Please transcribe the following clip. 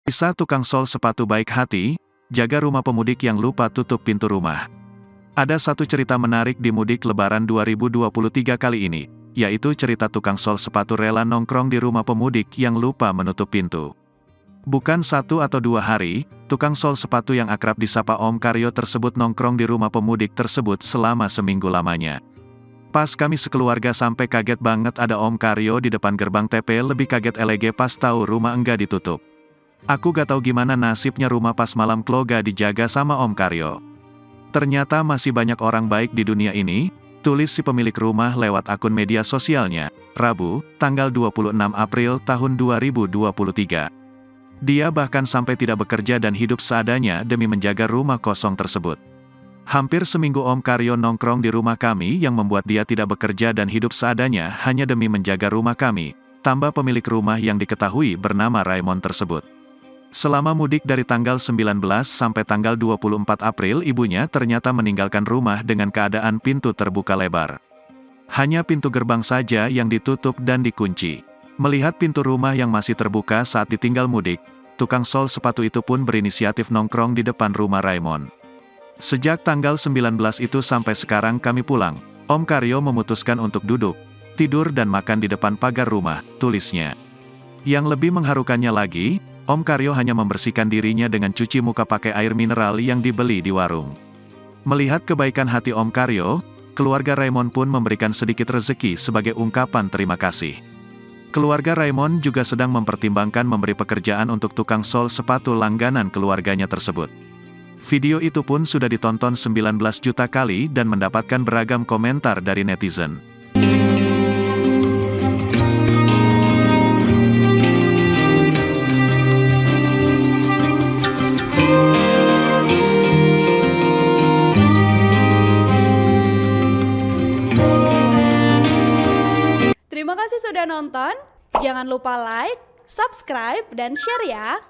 Kisah tukang sol sepatu baik hati, jaga rumah pemudik yang lupa tutup pintu rumah. Ada satu cerita menarik di mudik Lebaran 2023 kali ini, yaitu cerita tukang sol sepatu rela nongkrong di rumah pemudik yang lupa menutup pintu. Bukan 1 atau 2 hari, tukang sol sepatu yang akrab disapa Om Karyo tersebut nongkrong di rumah pemudik tersebut selama seminggu lamanya. Pas kami sekeluarga sampai kaget banget ada Om Karyo di depan gerbang TP, lebih kaget LG pas tahu rumah enggak ditutup. Aku gak tahu gimana nasibnya rumah pas malam Kloga dijaga sama Om Karyo. Ternyata masih banyak orang baik di dunia ini, tulis si pemilik rumah lewat akun media sosialnya, Rabu, tanggal 26 April tahun 2023. Dia bahkan sampai tidak bekerja dan hidup seadanya demi menjaga rumah kosong tersebut. Hampir seminggu Om Karyo nongkrong di rumah kami yang membuat dia tidak bekerja dan hidup seadanya hanya demi menjaga rumah kami, tambah pemilik rumah yang diketahui bernama Raymond tersebut. Selama mudik dari tanggal 19 sampai tanggal 24 April, ibunya ternyata meninggalkan rumah dengan keadaan pintu terbuka lebar. Hanya pintu gerbang saja yang ditutup dan dikunci. Melihat pintu rumah yang masih terbuka saat ditinggal mudik, tukang sol sepatu itu pun berinisiatif nongkrong di depan rumah Raymond. Sejak tanggal 19 itu sampai sekarang kami pulang, Om Karyo memutuskan untuk duduk, tidur dan makan di depan pagar rumah, tulisnya. Yang lebih mengharukannya lagi, Om Karyo hanya membersihkan dirinya dengan cuci muka pakai air mineral yang dibeli di warung. Melihat kebaikan hati Om Karyo, keluarga Raymond pun memberikan sedikit rezeki sebagai ungkapan terima kasih. Keluarga Raymond juga sedang mempertimbangkan memberi pekerjaan untuk tukang sol sepatu langganan keluarganya tersebut. Video itu pun sudah ditonton 19 juta kali dan mendapatkan beragam komentar dari netizen. Terima kasih sudah nonton, jangan lupa like, subscribe, dan share ya!